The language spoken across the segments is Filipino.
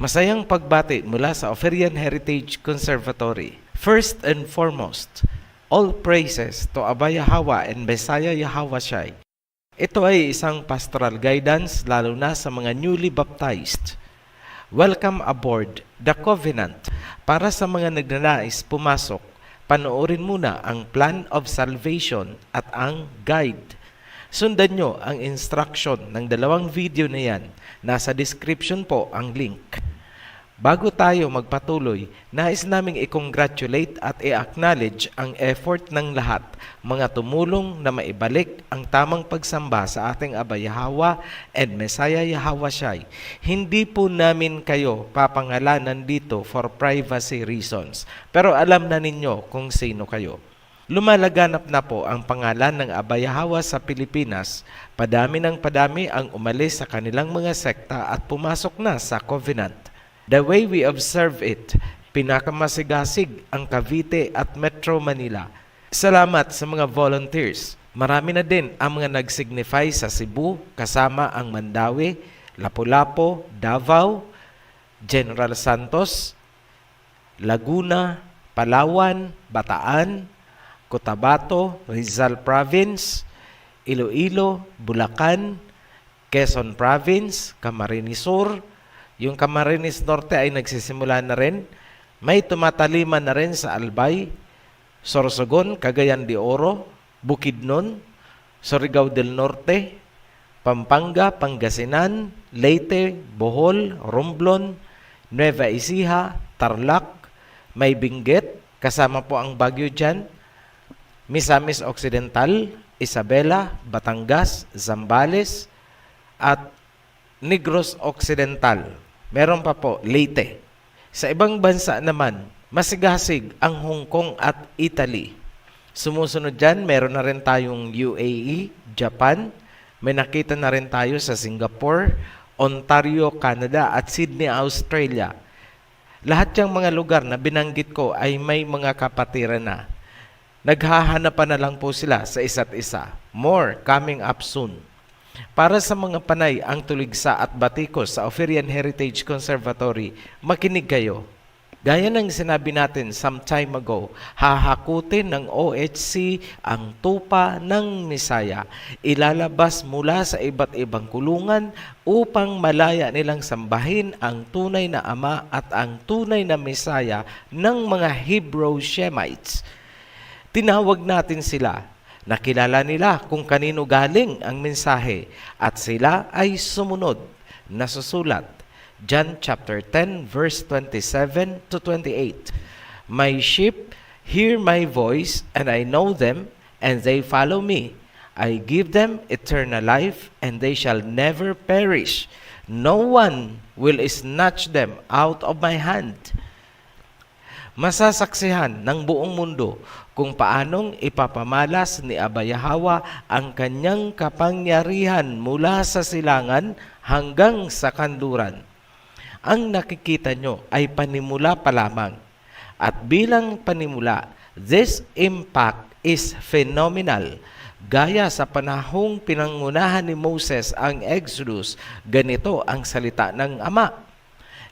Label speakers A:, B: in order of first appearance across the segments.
A: Masayang pagbati mula sa Oferian Heritage Conservatory. First and foremost, all praises to Abba Yahweh and Messiah Yahweh. Ito ay isang pastoral guidance lalo na sa mga newly baptized. Welcome aboard the Covenant. Para sa mga nagnanais pumasok, panoorin muna ang Plan of Salvation at ang Guide. Sundan nyo ang instruction ng dalawang video na yan. Nasa description po ang link. Bago tayo magpatuloy, nais naming i-congratulate at i-acknowledge ang effort ng lahat, mga tumulong na maibalik ang tamang pagsamba sa ating Abba Yahweh and Messiah Yahweh. Hindi po namin kayo papangalanan dito for privacy reasons, pero alam na ninyo kung sino kayo. Lumalaganap na po ang pangalan ng Abba Yahweh sa Pilipinas. Padami ng padami ang umalis sa kanilang mga sekta at pumasok na sa Covenant. The way we observe it, pinakamasigasig ang Cavite at Metro Manila. Salamat sa mga volunteers. Marami na din ang mga nag-signify sa Cebu, kasama ang Mandawi, Lapu-Lapu, Davao, General Santos, Laguna, Palawan, Bataan, Cotabato, Rizal Province, Iloilo, Bulacan, Quezon Province, Camarines Sur. Yung Camarines Norte ay nagsisimula na rin. May tumataliman na rin sa Albay, Sorsogon, Cagayan de Oro, Bukidnon, Surigao del Norte, Pampanga, Pangasinan, Leyte, Bohol, Romblon, Nueva Ecija, Tarlac, May Benguet, kasama po ang Baguio dyan, Misamis Occidental, Isabela, Batangas, Zambales, at Negros Occidental. Meron pa po, Leyte. Sa ibang bansa naman, masigasig ang Hong Kong at Italy. Sumusunod dyan, meron na rin tayong UAE, Japan. May nakita na rin tayo sa Singapore, Ontario, Canada, at Sydney, Australia. Lahat yung mga lugar na binanggit ko ay may mga kapatiran na. Naghahanapan na lang po sila sa isa't isa. More coming up soon. Para sa mga panay ang tuligsa at batikos sa Oferian Heritage Conservatory, makinig kayo. Gaya ng sinabi natin some time ago, hahakutin ng OHC ang tupa ng Misaya. Ilalabas mula sa iba't ibang kulungan upang malaya nilang sambahin ang tunay na Ama at ang tunay na Misaya ng mga Hebrew Shemites. Tinawag natin sila, nakilala nila kung kanino galing ang mensahe at sila ay sumunod. Nasusulat, John chapter 10 verse 27 to 28. My sheep hear my voice and I know them and they follow me. I give them eternal life and they shall never perish. No one will snatch them out of my hand. Masasaksihan ng buong mundo kung paanong ipapamalas ni Abba Yahweh ang kanyang kapangyarihan mula sa silangan hanggang sa kanluran. Ang nakikita nyo ay panimula pa lamang. At bilang panimula, this impact is phenomenal. Gaya sa panahong pinangunahan ni Moses ang Exodus, ganito ang salita ng Ama.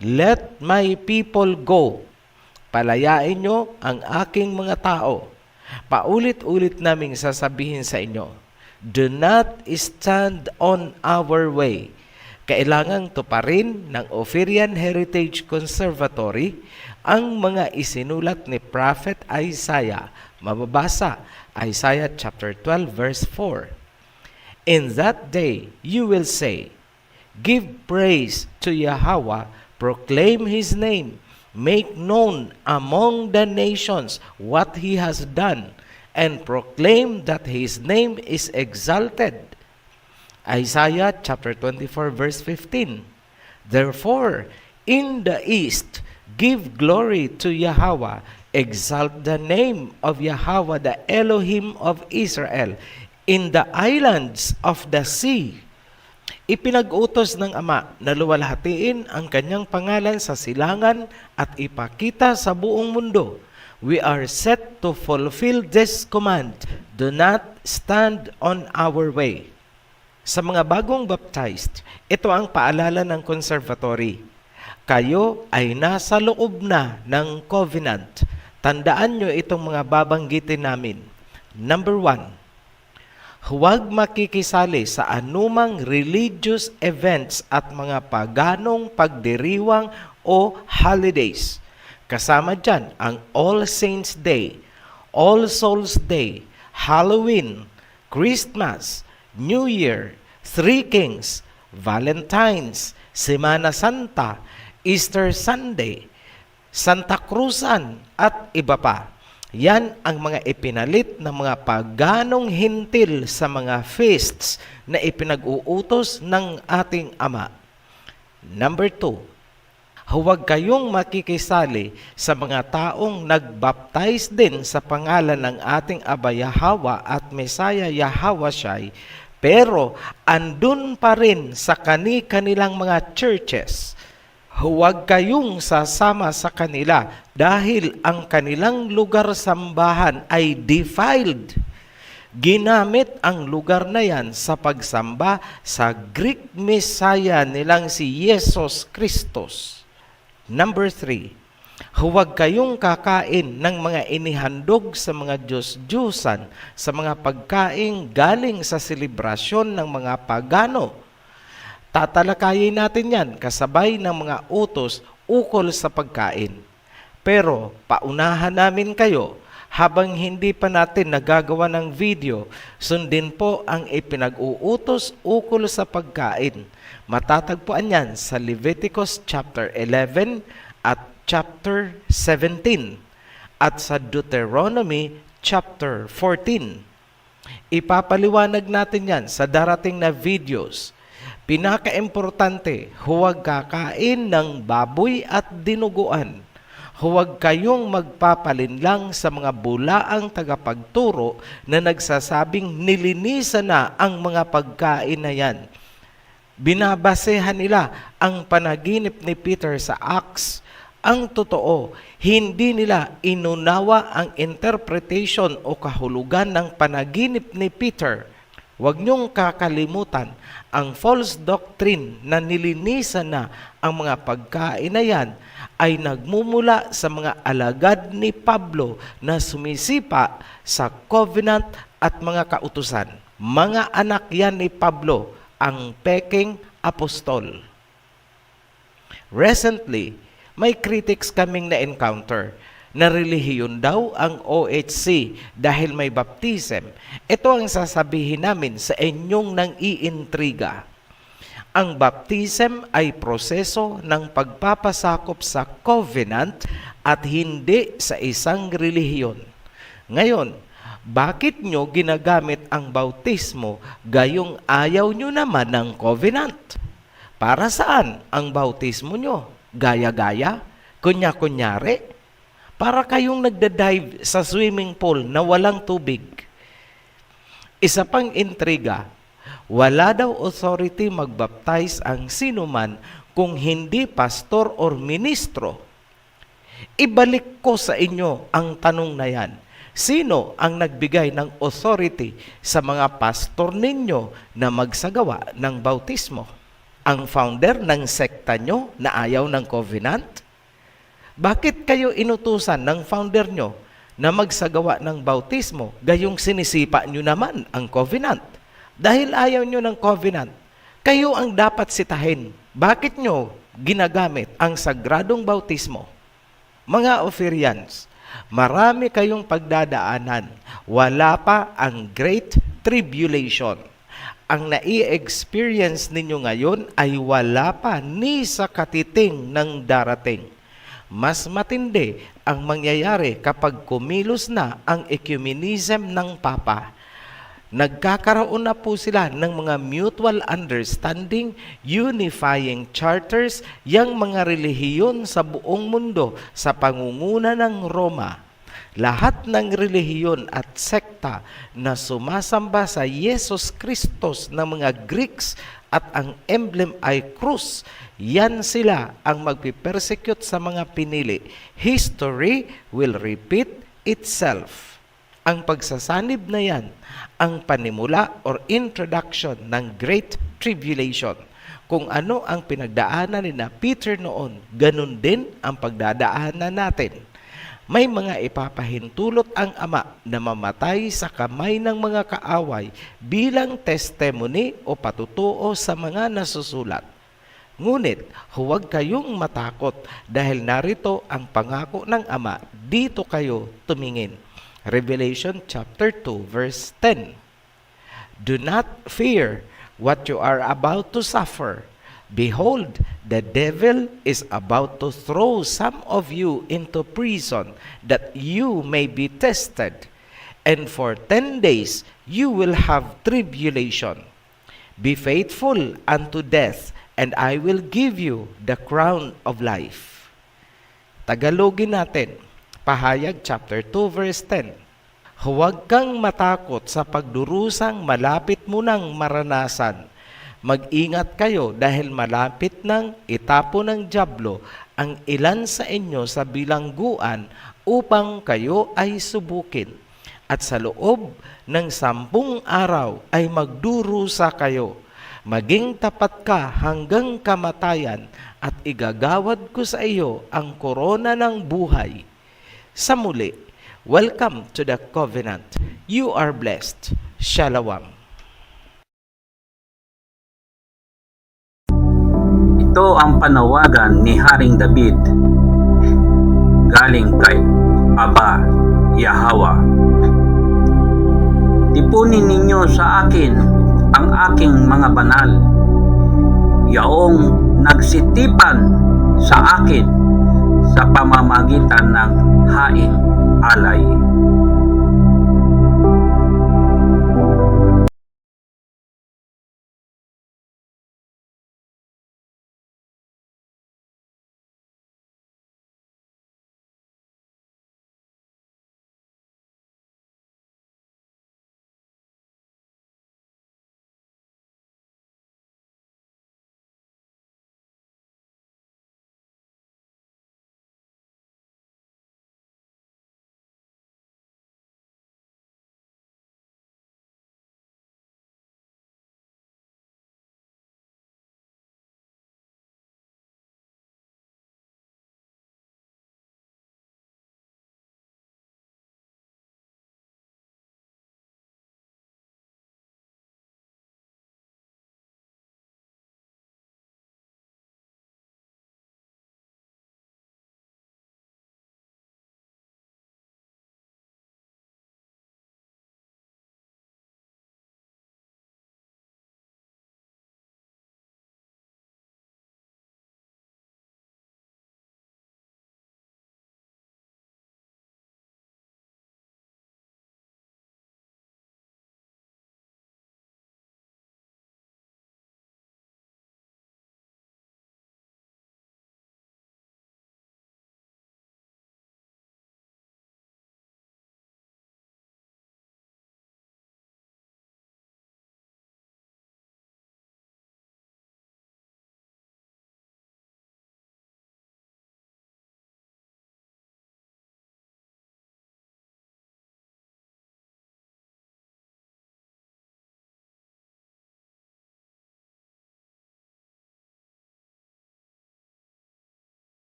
A: Let my people go. Palayain nyo ang aking mga tao. Paulit-ulit naming sasabihin sa inyo, do not stand on our way. Kailangang tuparin ng Oferian Heritage Conservatory ang mga isinulat ni Prophet Isaiah. Mababasa, Isaiah chapter 12 verse 4. In that day you will say, give praise to Yahweh, proclaim His name, make known among the nations what He has done, and proclaim that His name is exalted. Isaiah chapter 24 verse 15. Therefore, in the east, give glory to Yahweh, exalt the name of Yahweh, the Elohim of Israel, in the islands of the sea. Ipinag-utos ng Ama na luwalhatiin ang kanyang pangalan sa silangan at ipakita sa buong mundo. We are set to fulfill this command. Do not stand on our way. Sa mga bagong baptized, ito ang paalala ng conservatory. kayo ay nasa loob na ng covenant. Tandaan nyo itong mga babanggitin namin. Number 1, huwag makikisali sa anumang religious events at mga paganong pagdiriwang o holidays. Kasama dyan ang All Saints Day, All Souls Day, Halloween, Christmas, New Year, Three Kings, Valentine's, Semana Santa, Easter Sunday, Santa Cruzan, at iba pa. Yan ang mga ipinalit ng mga paganong hintil sa mga feasts na ipinag-uutos ng ating Ama. Number 2, huwag kayong makikisali sa mga taong nagbaptize din sa pangalan ng ating Aba Yahweh at Mesaya Yahawashai, pero andun pa rin sa kani-kanilang mga churches. Huwag kayong sasama sa kanila dahil ang kanilang lugar sambahan ay defiled. Ginamit ang lugar na yan sa pagsamba sa Greek Messiah nilang si Jesus Christus. Number 3, huwag kayong kakain ng mga inihandog sa mga Diyos-Diyusan sa mga pagkain galing sa selebrasyon ng mga pagano. Tatalakayin natin yan kasabay ng mga utos ukol sa pagkain. Pero paunahan namin kayo, habang hindi pa natin nagagawa ng video, sundin po ang ipinag-uutos ukol sa pagkain. Matatagpuan yan sa Leviticus chapter 11 at chapter 17 at sa Deuteronomy chapter 14. Ipapaliwanag natin yan sa darating na videos. Pinaka-importante, huwag kakain ng baboy at dinuguan. Huwag kayong magpapalinlang sa mga bulaang tagapagturo na nagsasabing nilinisan na ang mga pagkain na yan. Binabasehan nila ang panaginip ni Peter sa Acts. Ang totoo, hindi nila inunawa ang interpretation o kahulugan ng panaginip ni Peter. Huwag niyong kakalimutan ang false doctrine na nilinisan na ang mga pagkain na yan ay nagmumula sa mga alagad ni Pablo na sumisipa sa covenant at mga kautusan. Mga anak yan ni Pablo, ang peking apostol. Recently, may critics kaming na-encounter na relihiyon daw ang OHC dahil may baptism. Ito ang sasabihin namin sa inyong nang iintriga. Ang baptism ay proseso ng pagpapasakop sa covenant at hindi sa isang relihiyon. Ngayon, bakit nyo ginagamit ang bautismo gayong ayaw nyo naman ng covenant? Para saan ang bautismo nyo? Gaya-gaya? Kunya-kunyari? Para kayong nagda-dive sa swimming pool na walang tubig. Isa pang intriga, wala daw authority magbaptize ang sinuman kung hindi pastor or ministro. Ibalik ko sa inyo ang tanong na yan. Sino ang nagbigay ng authority sa mga pastor ninyo na magsagawa ng bautismo? Ang founder ng sekta nyo na ayaw ng covenant? Bakit kayo inutusan ng founder nyo na magsagawa ng bautismo gayong sinisipa nyo naman ang covenant? Dahil ayaw nyo ng covenant, kayo ang dapat sitahin. Bakit nyo ginagamit ang sagradong bautismo? Mga Ophirians, marami kayong pagdadaanan. Wala pa ang Great Tribulation. Ang nai-experience ninyo ngayon ay wala pa ni sa katiting ng darating. Mas matindi ang mangyayari kapag kumilos na ang ecumenism ng Papa. Nagkakaroon na po sila ng mga mutual understanding, unifying charters, yang mga relihiyon sa buong mundo sa pangunguna ng Roma. Lahat ng relihiyon at sekta na sumasamba sa Yesus Kristus ng mga Greeks at ang emblem ay krus, yan sila ang magpipersecute sa mga pinili. History will repeat itself. Ang pagsasanib na yan, ang panimula or introduction ng Great Tribulation. Kung ano ang pinagdaanan ni na Peter noon, ganun din ang pagdadaanan natin. May mga ipapahintulot ang Ama na mamatay sa kamay ng mga kaaway bilang testimony o patutuo sa mga nasusulat. Ngunit huwag kayong matakot dahil narito ang pangako ng Ama, dito kayo tumingin. Revelation chapter 2 verse 10. Do not fear what you are about to suffer. Behold, the devil is about to throw some of you into prison, that you may be tested. And for 10 days you will have tribulation. Be faithful unto death, and I will give you the crown of life. Tagalogin natin, Pahayag chapter 2 verse 10. Huwag kang matakot sa pagdurusang malapit mo nang maranasan. Mag-ingat kayo dahil malapit nang itapo ng dyablo ang ilan sa inyo sa bilangguan upang kayo ay subukin. At sa loob ng 10 araw ay magdurusa kayo. Maging tapat ka hanggang kamatayan at igagawad ko sa iyo ang korona ng buhay. Sa muli, welcome to the covenant. You are blessed. Shalom.
B: Ito ang panawagan ni Haring David galing kay Aba Yahweh. Tipunin ninyo sa akin ang aking mga banal, yaong nagsitipan sa akin sa pamamagitan ng haing alay.